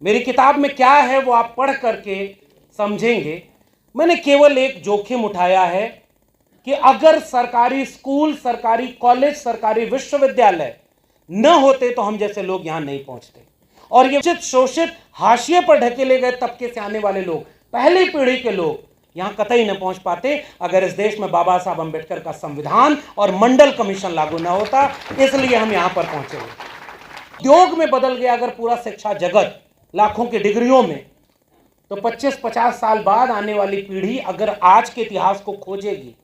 मेरी किताब में क्या है वो आप पढ़ करके समझेंगे। मैंने केवल एक जोखिम उठाया है कि अगर सरकारी स्कूल, सरकारी कॉलेज, सरकारी विश्वविद्यालय न होते तो हम जैसे लोग यहां नहीं पहुंचते। और ये वंचित, शोषित, हाशिए पर ढकेले गए तबके से आने वाले लोग, पहली पीढ़ी के लोग यहां कतई न पहुंच पाते अगर इस देश में बाबा साहब अंबेडकर का संविधान और मंडल कमीशन लागू न होता। इसलिए हम यहां पर पहुंचे। उद्योग में बदल गया अगर पूरा शिक्षा जगत लाखों की डिग्रियों में, तो 25-50 साल बाद आने वाली पीढ़ी अगर आज के इतिहास को खोजेगी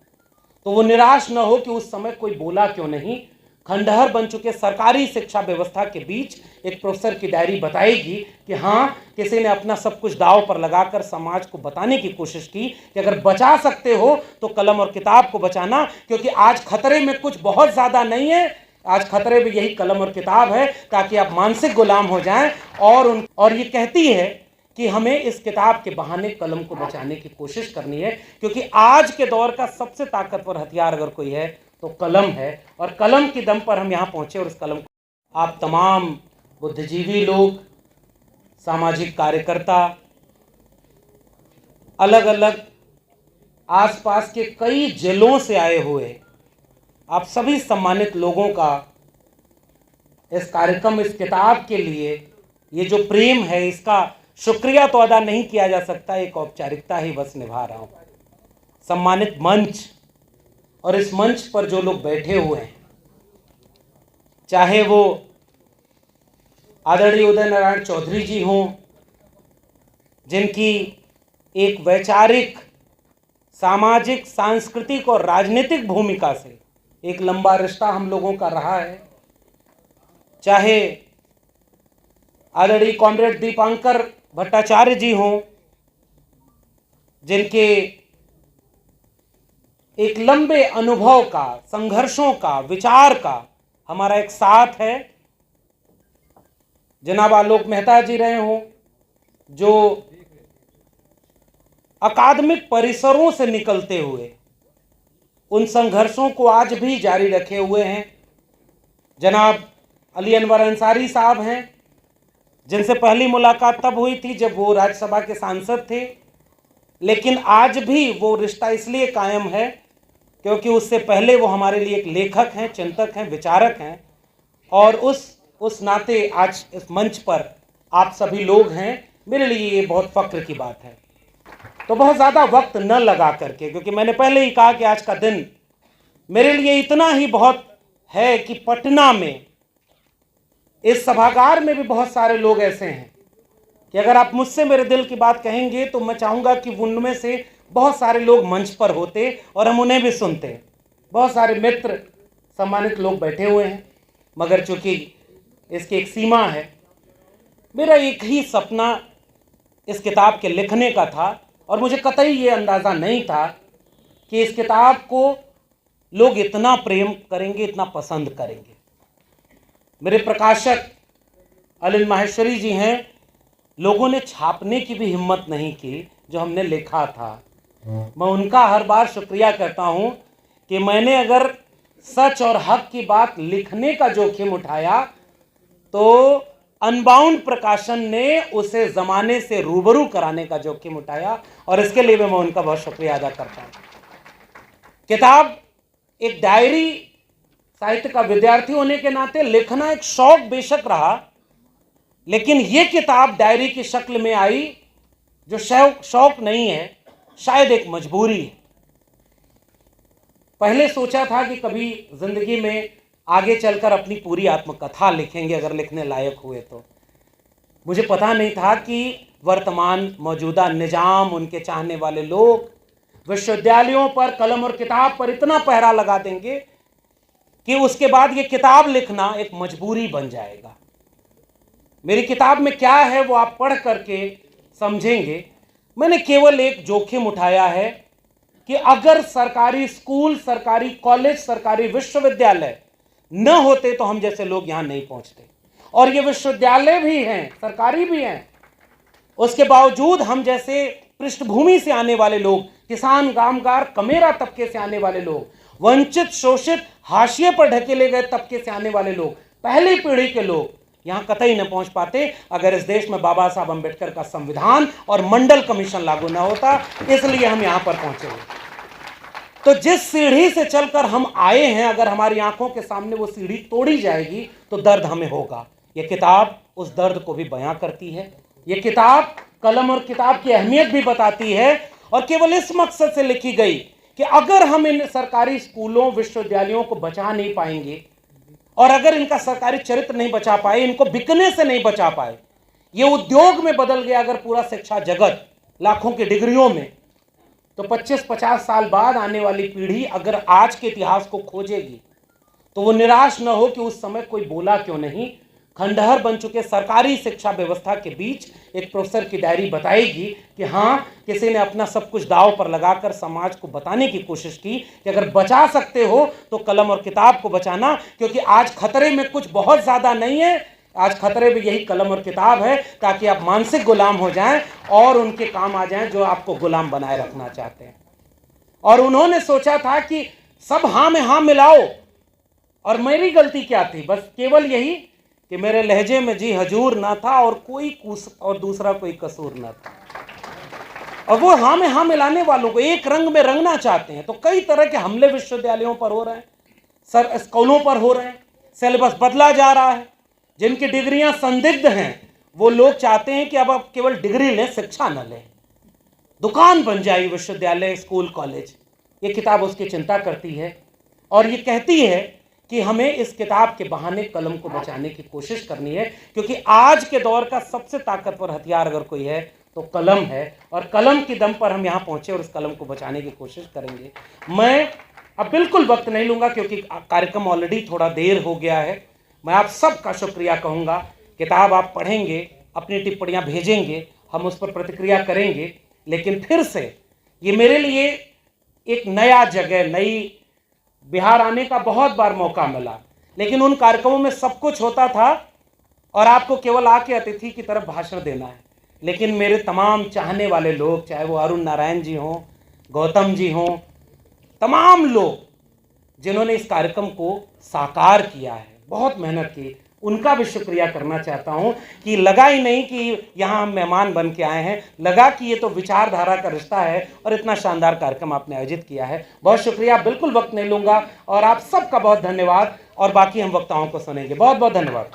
तो वो निराश न हो कि उस समय कोई बोला क्यों नहीं। खंडहर बन चुके सरकारी शिक्षा व्यवस्था के बीच एक प्रोफेसर की डायरी बताएगी कि हाँ, किसी ने अपना सब कुछ दांव पर लगाकर समाज को बताने की कोशिश की कि अगर बचा सकते हो तो कलम और किताब को बचाना, क्योंकि आज खतरे में कुछ बहुत ज्यादा नहीं है। आज खतरे में यही कलम और किताब है, ताकि आप मानसिक गुलाम हो जाएं। और ये कहती है कि हमें इस किताब के बहाने कलम को बचाने की कोशिश करनी है, क्योंकि आज के दौर का सबसे ताकतवर हथियार अगर कोई है तो कलम है। और कलम की दम पर हम यहाँ पहुंचे। और इस कलम को आप तमाम बुद्धिजीवी लोग, सामाजिक कार्यकर्ता, अलग अलग आसपास के कई जिलों से आए हुए आप सभी सम्मानित लोगों का इस कार्यक्रम, इस किताब के लिए ये जो प्रेम है, इसका शुक्रिया तो अदा नहीं किया जा सकता, एक औपचारिकता ही बस निभा रहा हूं। सम्मानित मंच और इस मंच पर जो लोग बैठे हुए हैं, चाहे वो आदरणीय उदय नारायण चौधरी जी हों, जिनकी एक वैचारिक, सामाजिक, सांस्कृतिक और राजनीतिक भूमिका से एक लंबा रिश्ता हम लोगों का रहा है, चाहे आदरणीय कॉमरेड दीपांकर भट्टाचार्य जी हों, जिनके एक लंबे अनुभव का, संघर्षों का, विचार का हमारा एक साथ है, जनाब आलोक मेहता जी रहे हों, जो अकादमिक परिसरों से निकलते हुए उन संघर्षों को आज भी जारी रखे हुए हैं, जनाब अली अनवर अंसारी साहब हैं, जिनसे पहली मुलाकात तब हुई थी जब वो राज्यसभा के सांसद थे, लेकिन आज भी वो रिश्ता इसलिए कायम है क्योंकि उससे पहले वो हमारे लिए एक लेखक हैं, चिंतक हैं, विचारक हैं। और उस नाते आज इस मंच पर आप सभी लोग हैं, मेरे लिए ये बहुत फक्र की बात है। तो बहुत ज़्यादा वक्त न लगा करके, क्योंकि मैंने पहले ही कहा कि आज का दिन मेरे लिए इतना ही बहुत है कि पटना में इस सभागार में भी बहुत सारे लोग ऐसे हैं कि अगर आप मुझसे मेरे दिल की बात कहेंगे तो मैं चाहूँगा कि उनमें से बहुत सारे लोग मंच पर होते और हम उन्हें भी सुनते। बहुत सारे मित्र, सम्मानित लोग बैठे हुए हैं, मगर चूंकि इसकी एक सीमा है, मेरा एक ही सपना इस किताब के लिखने का था और मुझे कतई ये अंदाज़ा नहीं था कि इस किताब को लोग इतना प्रेम करेंगे, इतना पसंद करेंगे। मेरे प्रकाशक अनिल माहेश्वरी जी हैं, लोगों ने छापने की भी हिम्मत नहीं की जो हमने लिखा था। मैं उनका हर बार शुक्रिया करता हूं कि मैंने अगर सच और हक की बात लिखने का जोखिम उठाया तो अनबाउंड प्रकाशन ने उसे जमाने से रूबरू कराने का जोखिम उठाया, और इसके लिए मैं उनका बहुत शुक्रिया अदा करता हूं। किताब एक डायरी, साहित्य का विद्यार्थी होने के नाते लिखना एक शौक बेशक रहा, लेकिन यह किताब डायरी की शक्ल में आई जो शौक नहीं है, शायद एक मजबूरी है। पहले सोचा था कि कभी जिंदगी में आगे चलकर अपनी पूरी आत्मकथा लिखेंगे अगर लिखने लायक हुए तो। मुझे पता नहीं था कि वर्तमान मौजूदा निजाम, उनके चाहने वाले लोग विश्वविद्यालयों पर कलम और किताब पर इतना पहरा लगा देंगे कि उसके बाद ये किताब लिखना एक मजबूरी बन जाएगा। मेरी किताब में क्या है वो आप पढ़ करके समझेंगे। मैंने केवल एक जोखिम उठाया है कि अगर सरकारी स्कूल, सरकारी कॉलेज, सरकारी विश्वविद्यालय न होते तो हम जैसे लोग यहां नहीं पहुंचते। और ये विश्वविद्यालय भी हैं, सरकारी भी हैं, उसके बावजूद हम जैसे पृष्ठभूमि से आने वाले लोग, किसान, कामगार, कमेरा तबके से आने वाले लोग, वंचित, शोषित, हाशिए पर ढकेले गए तबके से आने वाले लोग, पहली पीढ़ी के लोग यहाँ कतई न पहुँच पाते अगर इस देश में बाबा साहब अम्बेडकर का संविधान और मंडल कमीशन लागू न होता। इसलिए हम यहाँ पर पहुँचे। तो जिस सीढ़ी से चलकर हम आए हैं, अगर हमारी आंखों के सामने वो सीढ़ी तोड़ी जाएगी तो दर्द हमें होगा। ये किताब उस दर्द को भी बयां करती है। ये किताब कलम और किताब की अहमियत भी बताती है, और केवल इस मकसद से लिखी गई कि अगर हम इन सरकारी स्कूलों विश्वविद्यालयों को बचा नहीं पाएंगे, और अगर इनका सरकारी चरित्र नहीं बचा पाए, इनको बिकने से नहीं बचा पाए, ये उद्योग में बदल गया अगर पूरा शिक्षा जगत लाखों की डिग्रियों में, तो 25-50 साल बाद आने वाली पीढ़ी अगर आज के इतिहास को खोजेगी तो वो निराश न हो कि उस समय कोई बोला क्यों नहीं। खंडहर बन चुके सरकारी शिक्षा व्यवस्था के बीच एक प्रोफेसर की डायरी बताएगी कि हाँ, किसी ने अपना सब कुछ दांव पर लगाकर समाज को बताने की कोशिश की कि अगर बचा सकते हो तो कलम और किताब को बचाना, क्योंकि आज खतरे में कुछ बहुत ज़्यादा नहीं है, आज खतरे में यही कलम और किताब है, ताकि आप मानसिक गुलाम हो जाएं और उनके काम आ जाएं जो आपको गुलाम बनाए रखना चाहते हैं। और उन्होंने सोचा था कि सब हाँ में हाँ मिलाओ, और मेरी गलती क्या थी? बस केवल यही कि मेरे लहजे में जी हजूर ना था और दूसरा कोई कसूर ना था। और वो हाँ में हाँ मिलाने वालों को एक रंग में रंगना चाहते हैं। तो कई तरह के हमले विश्वविद्यालयों पर हो रहे हैं, सर स्कूलों पर हो रहे हैं, सिलेबस बदला जा रहा है। जिनकी डिग्रियां संदिग्ध हैं वो लोग चाहते हैं कि अब आप केवल डिग्री लें, शिक्षा न लें, दुकान बन जाए विश्वविद्यालय, स्कूल, कॉलेज। ये किताब उसकी चिंता करती है और ये कहती है कि हमें इस किताब के बहाने कलम को बचाने की कोशिश करनी है, क्योंकि आज के दौर का सबसे ताकतवर हथियार अगर कोई है तो कलम है, और कलम के दम पर हम यहाँ पहुँचे और इस कलम को बचाने की कोशिश करेंगे। मैं अब बिल्कुल वक्त नहीं लूँगा क्योंकि कार्यक्रम ऑलरेडी थोड़ा देर हो गया है। मैं आप सबका शुक्रिया कहूँगा। किताब आप पढ़ेंगे, अपनी टिप्पणियाँ भेजेंगे, हम उस पर प्रतिक्रिया करेंगे। लेकिन फिर से ये मेरे लिए एक नया जगह, नई बिहार आने का बहुत बार मौका मिला, लेकिन उन कार्यक्रमों में सब कुछ होता था और आपको केवल आके अतिथि की तरफ भाषण देना है। लेकिन मेरे तमाम चाहने वाले लोग, चाहे वो अरुण नारायण जी हों, गौतम जी हों, तमाम लोग जिन्होंने इस कार्यक्रम को साकार किया है, बहुत मेहनत की, उनका भी शुक्रिया करना चाहता हूं कि लगा ही नहीं कि यहाँ हम मेहमान बन के आए हैं, लगा कि ये तो विचारधारा का रिश्ता है और इतना शानदार कार्यक्रम आपने आयोजित किया है। बहुत शुक्रिया, बिल्कुल वक्त नहीं लूँगा और आप सबका बहुत धन्यवाद, और बाकी हम वक्ताओं को सुनेंगे। बहुत बहुत धन्यवाद।